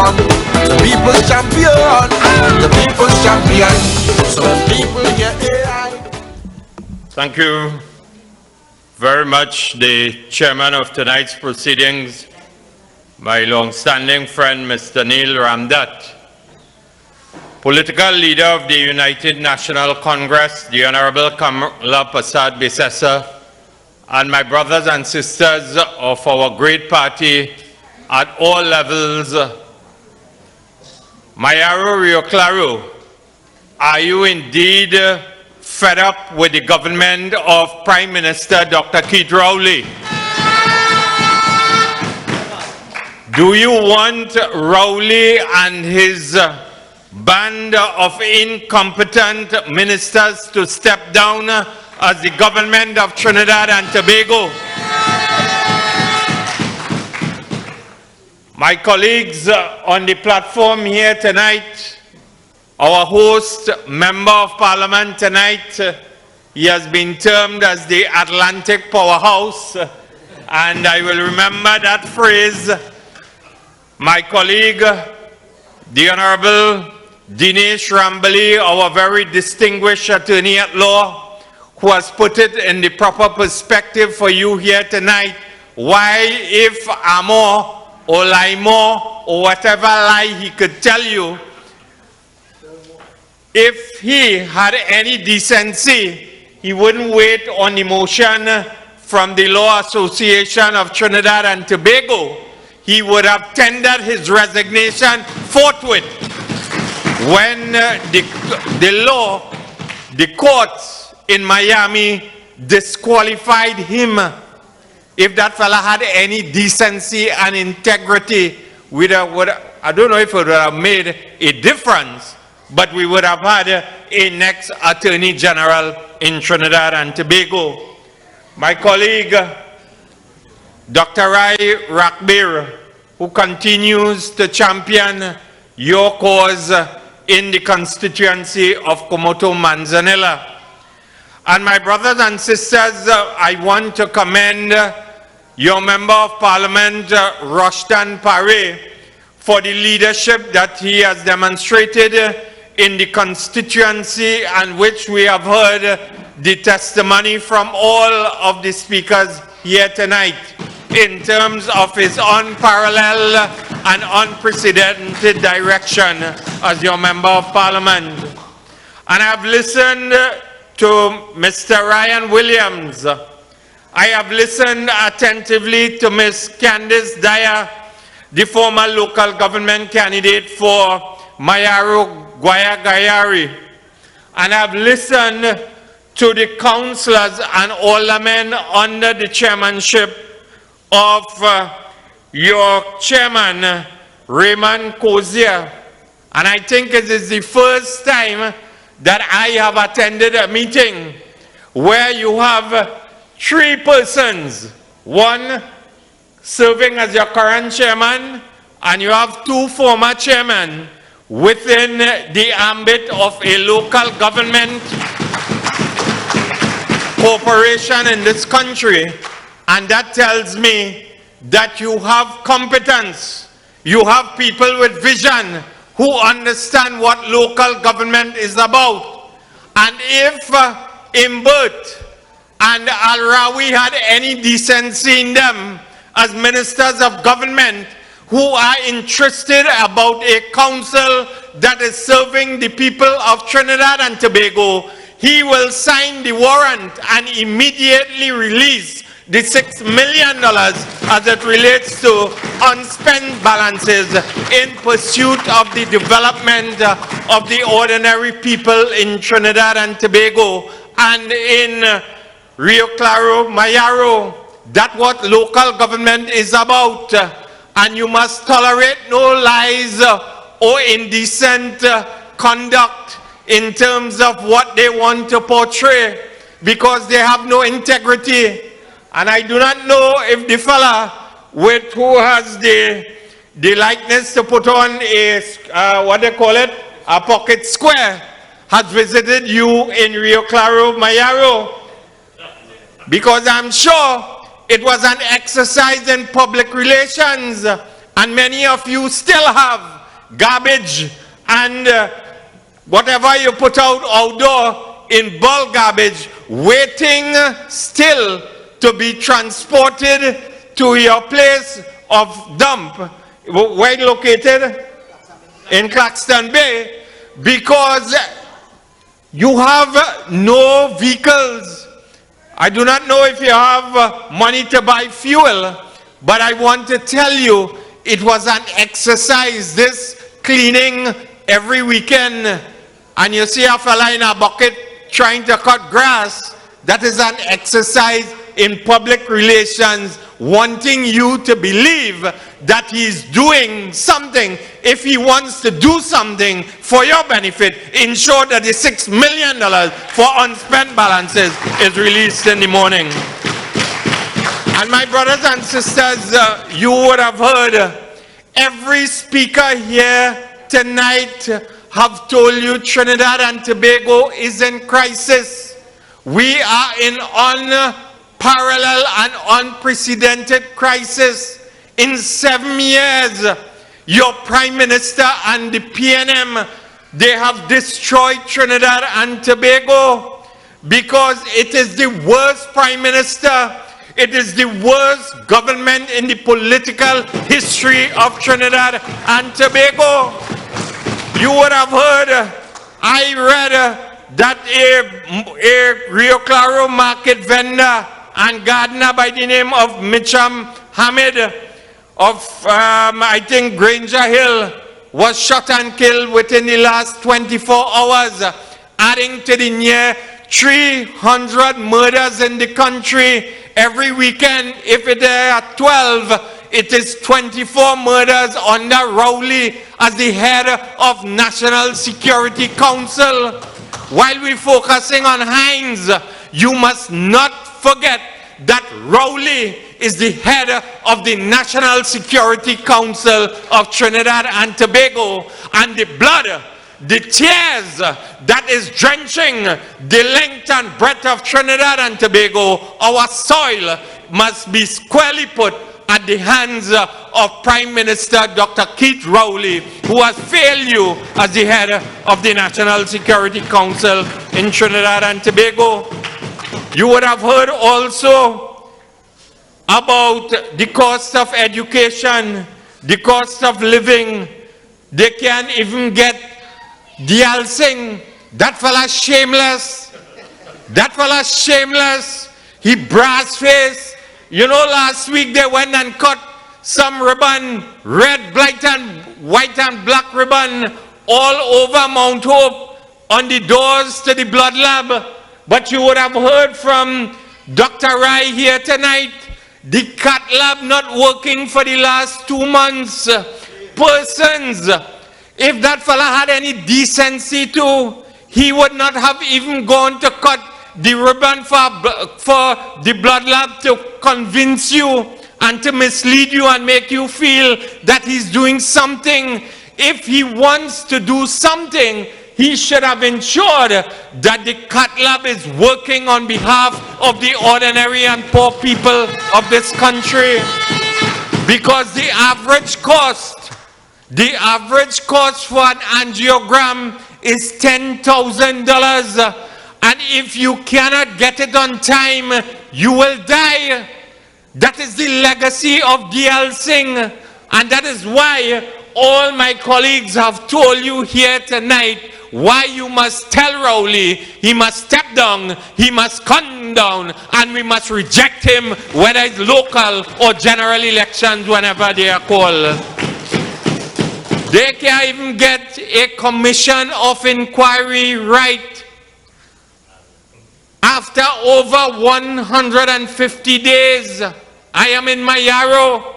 come. The people's champion, I'm the people's champion. So when people hear AI. Thank you very much, the chairman of tonight's proceedings, my long-standing friend, Mr. Neil Ramdat, political leader of the United National Congress, the Honorable Kamala Prasad Bisesa, and my brothers and sisters of our great party at all levels. Mayaro, Rio Claro, are you indeed fed up with the government of Prime Minister Dr. Keith Rowley? Do you want Rowley and his band of incompetent ministers to step down as the government of Trinidad and Tobago? My colleagues on the platform here tonight, our host, Member of Parliament tonight, he has been termed as the Atlantic Powerhouse, and I will remember that phrase. My colleague, the Honorable Dinesh Rambali, our very distinguished attorney at law, who has put it in the proper perspective for you here tonight, why if Amor or Laimor or whatever lie he could tell you, if he had any decency, he wouldn't wait on the motion from the Law Association of Trinidad and Tobago. He would have tendered his resignation forthwith. When the courts in Miami disqualified him. If that fella had any decency and integrity, I don't know if it would have made a difference, but we would have had a next Attorney General in Trinidad and Tobago. My colleague, Dr. Rai Rakbir, who continues to champion your cause in the constituency of Komoto Manzanilla. And my brothers and sisters, I want to commend your Member of Parliament, Rushdan Paria, for the leadership that he has demonstrated in the constituency, and which we have heard the testimony from all of the speakers here tonight in terms of his unparalleled and unprecedented direction as your Member of Parliament. And I've listened to Mr. Ryan Williams. I have listened attentively to Ms. Candice Dyer, the former local government candidate for Mayaro Guayagayari. And I've listened to the councillors and aldermen under the chairmanship of your chairman, Raymond Cozier. And I think it is the first time that I have attended a meeting where you have 3 persons, one serving as your current chairman, and you have 2 former chairmen within the ambit of a local government corporation in this country. And that tells me that you have competence. You have people with vision who understand what local government is about. And if Imbert and Al-Rawi had any decency in them as ministers of government who are interested about a council that is serving the people of Trinidad and Tobago, he will sign the warrant and immediately release the $6 million as it relates to unspent balances in pursuit of the development of the ordinary people in Trinidad and Tobago and in Rio Claro, Mayaro. That's what local government is about. And you must tolerate no lies or indecent conduct in terms of what they want to portray, because they have no integrity. And I do not know if the fella with who has the likeness to put on a, what they call it, a pocket square, has visited you in Rio Claro, Mayaro. Because I'm sure it was an exercise in public relations And many of you still have garbage and whatever you put out outdoor in bulk garbage waiting still to be transported to your place of dump. Where located? In Claxton Bay, because you have no vehicles. I do not know if you have money to buy fuel, but I want to tell you, it was an exercise, this cleaning every weekend. And you see a fella in a bucket trying to cut grass. That is an exercise in public relations, wanting you to believe that he's doing something. If he wants to do something for your benefit, ensure that the $6 million for unspent balances is released in the morning. And my brothers and sisters, you would have heard every speaker here tonight have told you Trinidad and Tobago is in crisis. We are in unparalleled and unprecedented crisis. In 7 years, your Prime Minister and the PNM, they have destroyed Trinidad and Tobago because it is the worst Prime Minister, it is the worst government in the political history of Trinidad and Tobago. You would have heard, I read that a Rio Claro market vendor and gardener by the name of Mitcham Hamid of, I think, Granger Hill was shot and killed within the last 24 hours, adding to the near 300 murders in the country every weekend. If it are 12, it is 24 murders under Rowley as the head of National Security Council. While we're focusing on Hines, you must not forget that Rowley is the head of the National Security Council of Trinidad and Tobago, and the blood, the tears that is drenching the length and breadth of Trinidad and Tobago, our soil, must be squarely put at the hands of Prime Minister Dr. Keith Rowley, who has failed you as the head of the National Security Council in Trinidad and Tobago. You would have heard also about the cost of education, the cost of living. They can't even get Indarsingh. That fella's shameless. That fella's shameless. He brass-faced. You know, last week they went and cut some ribbon, red, black, and white and black ribbon all over Mount Hope on the doors to the blood lab. But you would have heard from Dr. Rai here tonight, the cat lab not working for the last 2 months. Persons, if that fella had any decency too, he would not have even gone to cut the ribbon for the blood lab to convince you and to mislead you and make you feel that he's doing something. If he wants to do something, he should have ensured that the cat lab is working on behalf of the ordinary and poor people of this country. Because the average cost for an angiogram is $10,000. And if you cannot get it on time, you will die. That is the legacy of Indarsingh. And that is why all my colleagues have told you here tonight why you must tell Rowley he must step down, he must come down, and we must reject him, whether it's local or general elections, whenever they are called. They can't even get a commission of inquiry right. After over 150 days, I am in Mayaro.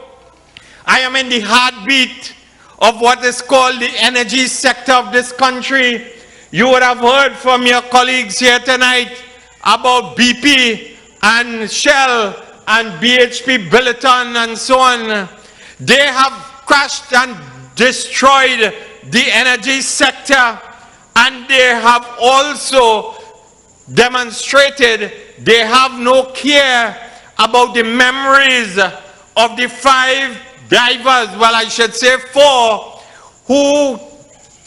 I am in the heartbeat of what is called the energy sector of this country. You would have heard from your colleagues here tonight about BP and Shell and BHP Billiton and so on. They have crashed and destroyed the energy sector, and they have also demonstrated they have no care about the memories of the 5 divers, well, I should say 4, who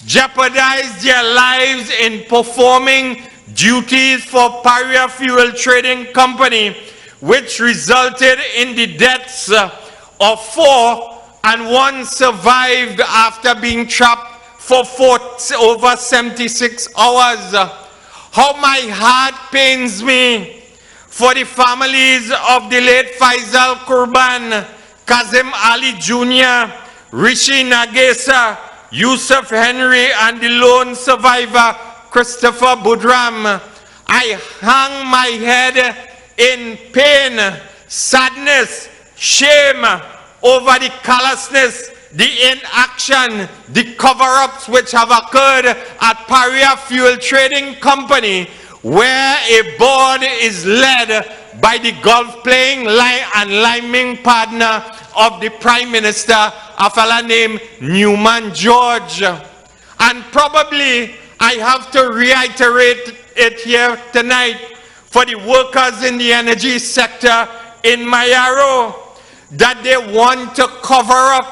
jeopardized their lives in performing duties for Paria Fuel Trading Company, which resulted in the deaths of 4, and 1 survived after being trapped for over 76 hours. How my heart pains me for the families of the late Faisal Kurban, Kazim Ali Jr., Rishi Nagesa, Yusuf Henry, and the lone survivor, Christopher Budram. I hang my head in pain, sadness, shame over the callousness, the inaction, the cover-ups which have occurred at Paria Fuel Trading Company, where a board is led by the golf-playing and liming partner of the Prime Minister, a fella named Newman George. And probably I have to reiterate it here tonight for the workers in the energy sector in Mayaro, that they want to cover up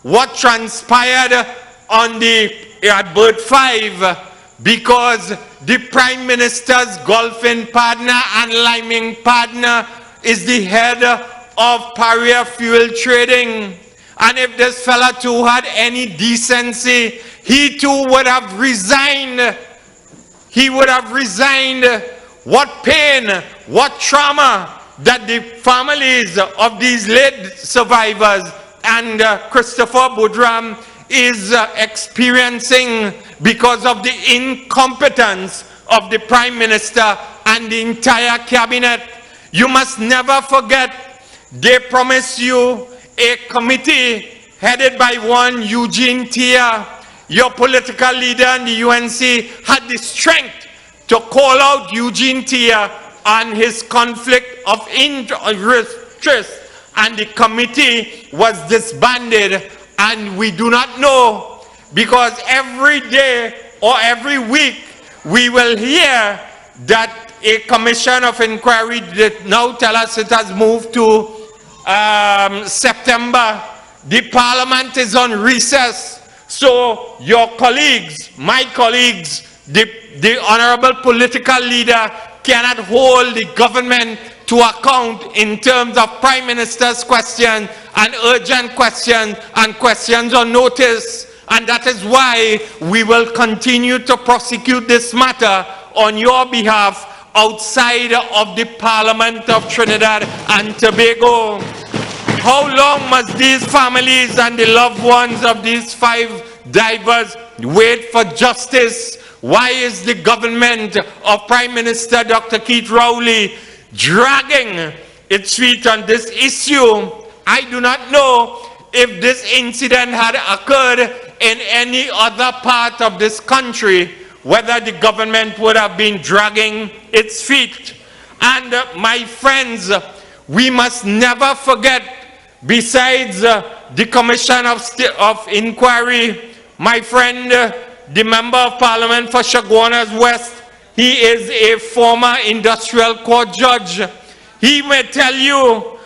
what transpired on at Bird 5, because the Prime Minister's golfing partner and liming partner is the head of Paria Fuel Trading. And if this fella too had any decency, he too would have resigned. He would have resigned. What pain, what trauma that the families of these late survivors and Christopher Budram is experiencing because of the incompetence of the Prime Minister and the entire cabinet. You must never forget, they promised you a committee headed by one Eugene Tia. Your political leader in the UNC had the strength to call out Eugene Tia on his conflict of interest, and the committee was disbanded. And we do not know, because every day or every week we will hear that a commission of inquiry did now tell us it has moved to September. The parliament is on recess. So your colleagues, my colleagues, the honorable political leader cannot hold the government to account in terms of Prime Minister's question and urgent questions and questions on notice. And that is why we will continue to prosecute this matter on your behalf outside of the Parliament of Trinidad and Tobago. How long must these families and the loved ones of these 5 divers wait for justice? Why is the government of Prime Minister Dr. Keith Rowley dragging its feet on this issue? I do not know if this incident had occurred in any other part of this country, whether the government would have been dragging its feet. And my friends, we must never forget, besides the Commission of Inquiry, my friend, the Member of Parliament for Chaguanas West, he is a former industrial court judge. He may tell you,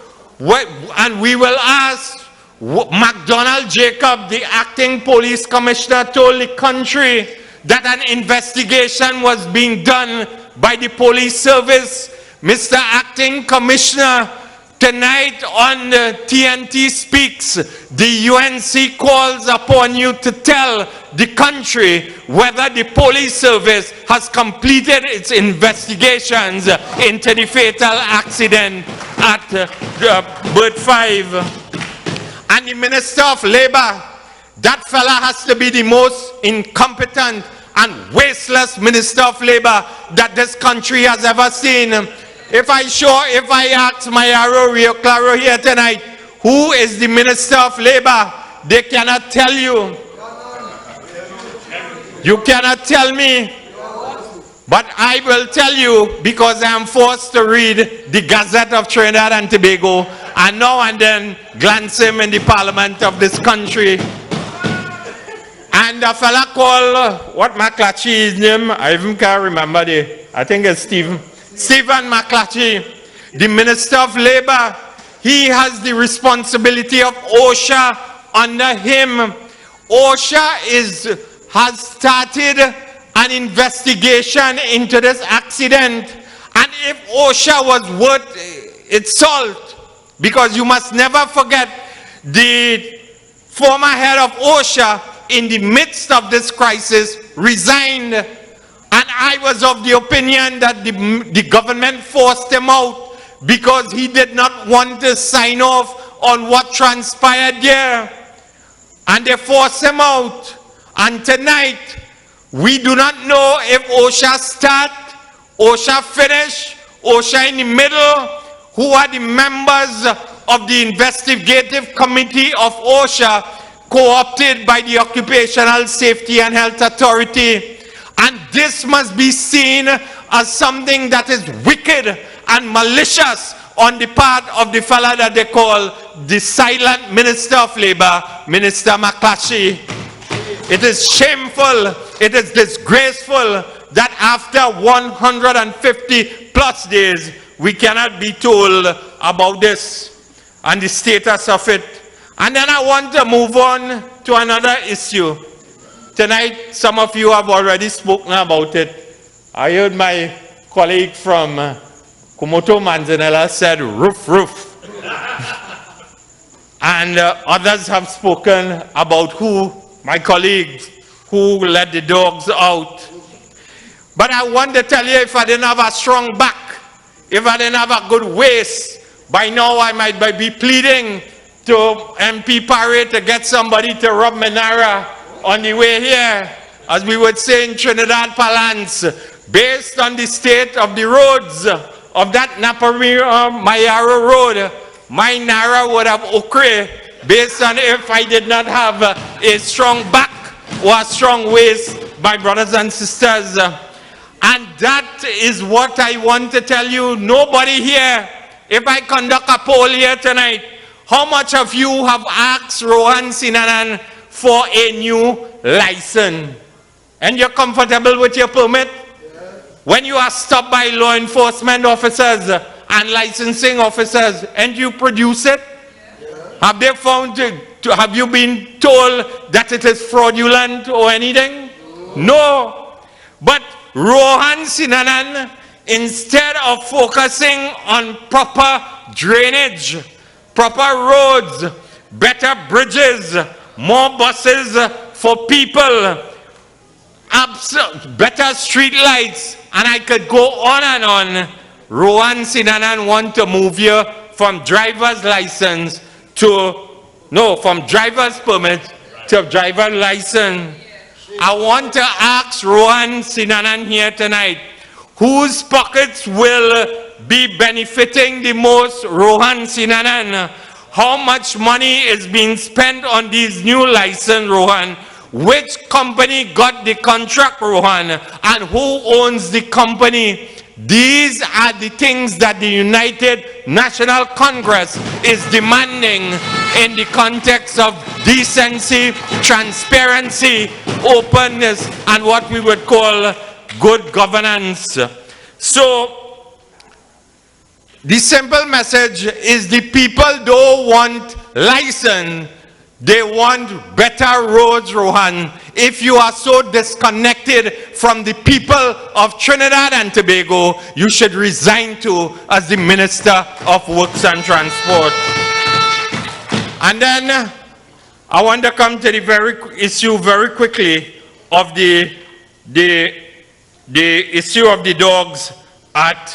and we will ask, McDonald Jacob, the acting police commissioner, told the country that an investigation was being done by the police service. Mr. Acting Commissioner, tonight on TNT Speaks, the UNC calls upon you to tell the country whether the police service has completed its investigations into the fatal accident at Bird 5. And the Minister of Labor, that fella has to be the most incompetent and wasteless Minister of Labor that this country has ever seen. If I ask Mayaro, Rio Claro here tonight, who is the Minister of Labor, they cannot tell you. You cannot tell me. But I will tell you, because I am forced to read the Gazette of Trinidad and Tobago, and now and then glance him in the Parliament of this country. And a fella called, what McClatchy his name? I even can't remember I think it's Stephen McClatchy, the Minister of Labor. he has the responsibility of OSHA under him. OSHA has started an investigation into this accident. And if OSHA was worth its salt, because you must never forget the former head of OSHA in the midst of this crisis resigned. And I was of the opinion that the government forced him out because he did not want to sign off on what transpired there. And they forced him out. And tonight, we do not know if OSHA start, OSHA finish, OSHA in the middle. Who are the members of the investigative committee of OSHA co-opted by the Occupational Safety and Health Authority? And this must be seen as something that is wicked and malicious on the part of the fella that they call the silent Minister of Labor, Minister McClatchy. It is shameful, it is disgraceful that after 150 plus days, we cannot be told about this and the status of it. And then I want to move on to another issue. Tonight, some of you have already spoken about it. I heard my colleague from Kumoto Manzanella said, roof, roof. And others have spoken about my colleagues, who let the dogs out. But I want to tell you, if I didn't have a strong back, if I didn't have a good waist, by now I might be pleading to MP Paria to get somebody to rub Mayaro on the way here, as we would say in Trinidad parlance, based on the state of the roads of that Mayaro road, my Nara would have okre, based on if I did not have a strong back or a strong waist, my brothers and sisters. And that is what I want to tell you. Nobody here, if I conduct a poll here tonight, how much of you have asked Rohan Sinanan for a new license? And you're comfortable with your permit? Yes. When you are stopped by law enforcement officers and licensing officers and you produce it, yes. Have they found have you been told that it is fraudulent or anything? No. But Rohan Sinanan, instead of focusing on proper drainage, proper roads, better bridges, more buses for people, better street lights, and I could go on and on, Rohan Sinanan want to move you from driver's license from driver's permit to driver's license. I want to ask Rohan Sinanan here tonight, whose pockets will be benefiting the most, Rohan Sinanan? How much money is being spent on these new licenses, Rohan? Which company got the contract, Rohan? And who owns the company? These are the things that the United National Congress is demanding in the context of decency, transparency, openness, and what we would call good governance. So, the simple message is the people don't want license, they want better roads, Rohan. If you are so disconnected from the people of Trinidad and Tobago, you should resign too as the Minister of Works and Transport. And then I want to come to the issue very quickly of the issue of the dogs at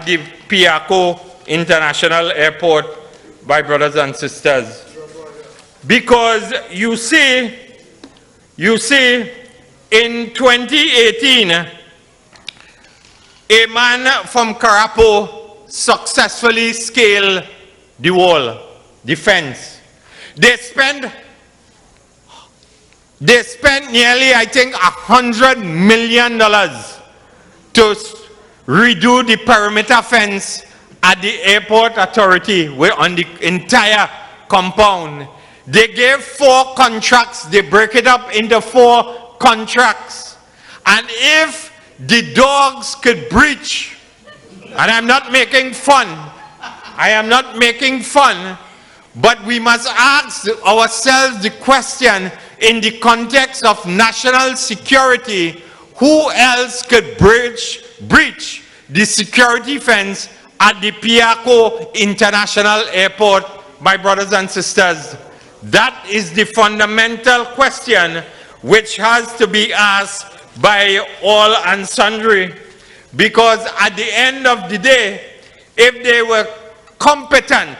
the Piaco International Airport, my brothers and sisters. Because you see, in 2018, a man from Carapo successfully scaled the wall, the fence. They spent nearly, I think, $100 million to redo the perimeter fence at the airport authority on the entire compound. They gave 4 contracts, they break it up into 4 contracts. And if the dogs could breach And I'm not making fun. I am not making fun. But we must ask ourselves the question in the context of national security, who else could breach the security fence at the Piako International Airport, my brothers and sisters? That is the fundamental question which has to be asked by all and sundry. Because at the end of the day, if they were competent,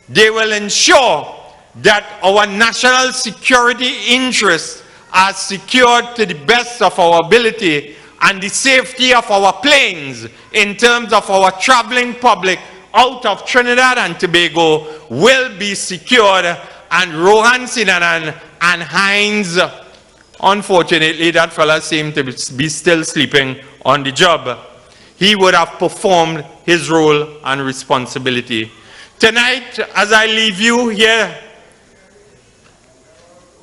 they will ensure that our national security interests are secured to the best of our ability, and the safety of our planes in terms of our traveling public out of Trinidad and Tobago will be secured. And Rohan Sinanan and Hines, unfortunately, that fella seemed to be still sleeping on the job. He would have performed his role and responsibility. Tonight, as I leave you here,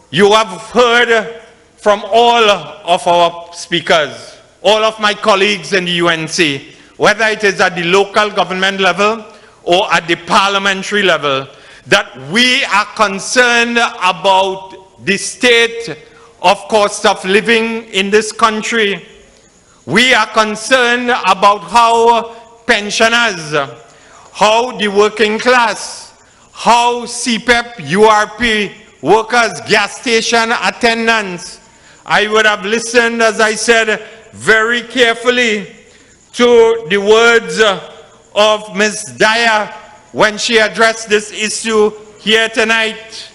you have heard from all of our speakers, all of my colleagues in the UNC, whether it is at the local government level or at the parliamentary level, that we are concerned about the state of cost of living in this country. We are concerned about how pensioners, how the working class, how CPEP, URP workers, gas station attendants. I would have listened, as I said, very carefully to the words of Ms. Dyer when she addressed this issue here tonight.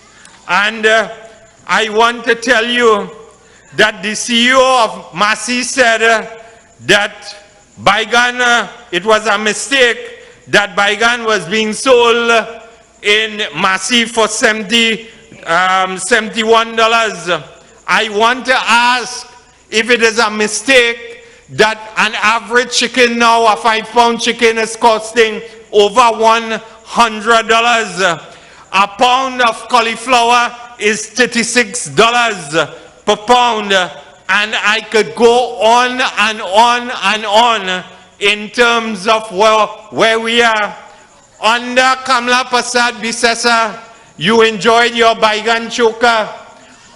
And I want to tell you that the CEO of Massey said that Baigan, it was a mistake that Baigan was being sold in Massey for $71. I want to ask if it is a mistake that an average chicken now, a 5-pound chicken, is costing over $100. A pound of cauliflower is $36 per pound. And I could go on and on and on in terms of where we are. Under Kamla Prasad Bisesa, you enjoyed your Baigan choker.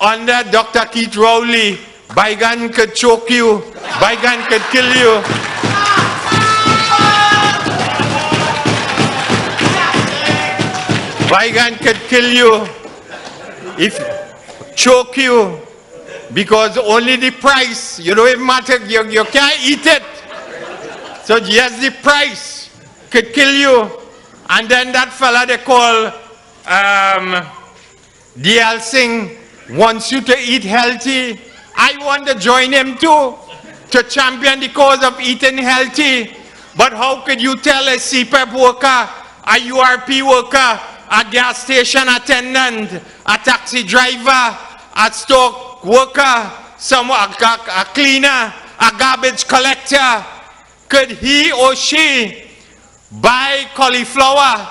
Under Dr. Keith Rowley, Baigan could choke you, Baigan could kill you. Baigan could kill you, choke you, because only the price, you don't even matter, you can't eat it. So yes, the price could kill you. And then that fella they call D.L. Singh wants you to eat healthy. I want to join him too, to champion the cause of eating healthy. But how could you tell a CPEP worker, a URP worker, a gas station attendant, a taxi driver, a store worker, a cleaner, a garbage collector, could he or she buy cauliflower,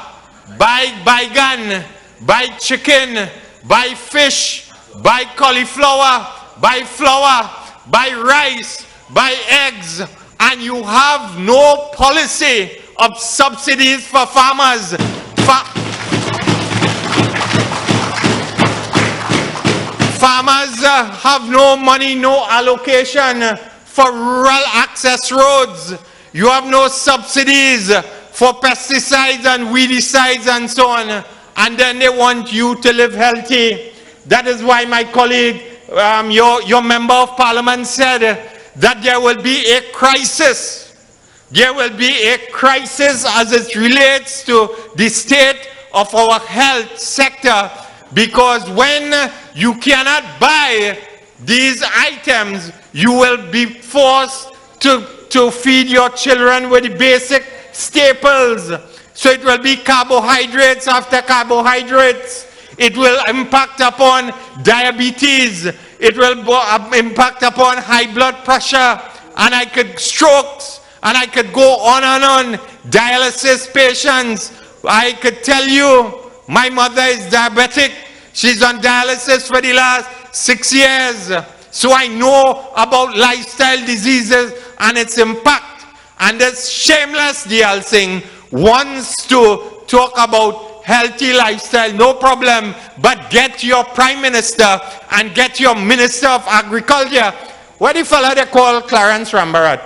buy baigan, buy chicken, buy fish, buy cauliflower, buy flour, buy rice, buy eggs, and you have no policy of subsidies for farmers? Farmers have no money, no allocation for rural access roads. You have no subsidies for pesticides and weedicides and so on. And then they want you to live healthy. That is why my colleague, your member of parliament said that there will be a crisis. There will be a crisis as it relates to the state of our health sector, because when you cannot buy these items, you will be forced to feed your children with the basic staples. So it will be carbohydrates after carbohydrates. It will impact upon diabetes. It will impact upon high blood pressure, and I could strokes, and I could go on and on. Dialysis patients. I could tell you, my mother is diabetic. She's on dialysis for the last 6 years. So I know about lifestyle diseases and its impact. And this shameless DL Singh wants to talk about healthy lifestyle, no problem, but get your Prime Minister and get your Minister of Agriculture. What the fella they call Clarence Rambarat?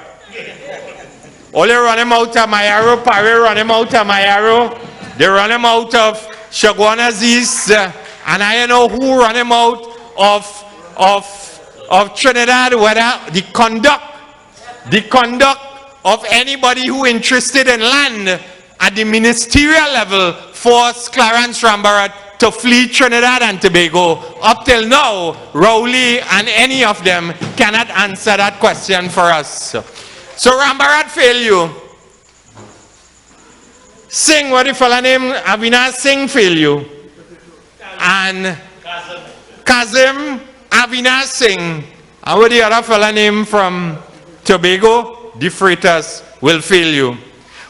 Only run him out of Mayaro, Paria run him out of Mayaro, they run him out of Shagwana's East, and I don't know who run him out of Trinidad, whether the conduct of anybody who interested in land at the ministerial level forced Clarence Rambarat to flee Trinidad and Tobago. Up till now, Rowley and any of them cannot answer that question for us. So Rambarat failed you. Singh, what the fella name? Avinash Singh failed you. And Kazim Avinash Singh. And what the other fella name from Tobago? De Freitas will fail you.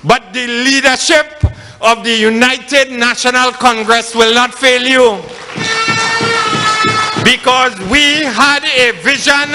But the leadership of the United National Congress will not fail you. Because we had a vision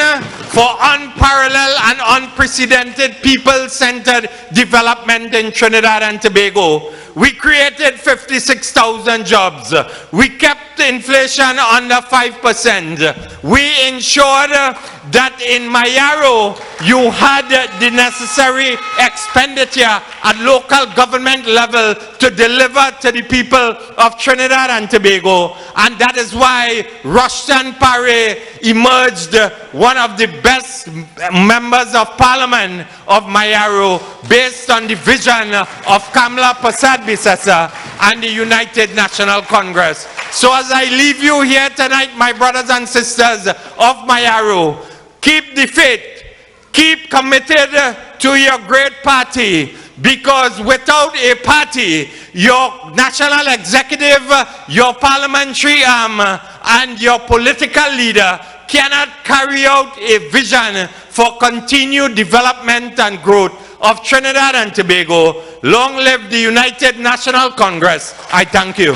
for unparalleled and unprecedented people-centered development in Trinidad and Tobago. We created 56,000 jobs. We kept inflation under 5%. We ensured that in Mayaro, you had the necessary expenditure at local government level to deliver to the people of Trinidad and Tobago. And that is why Rushton Paria emerged one of the best members of parliament of Mayaro based on the vision of Kamla Prasad Bisesa and the United National Congress. So as I leave you here tonight, my brothers and sisters of Mayaro, keep the faith, keep committed to your great party, because without a party, your national executive, your parliamentary arm, and your political leader cannot carry out a vision for continued development and growth of Trinidad and Tobago. Long live the United National Congress. I thank you.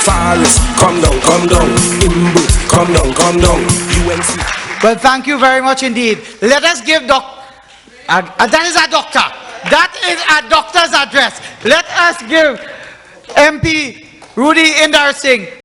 Faris, come down, Imbu, come down, UNC. Well, thank you very much indeed. Let us give that is a doctor. That is a doctor's address. Let us give MP Rudy Indarsingh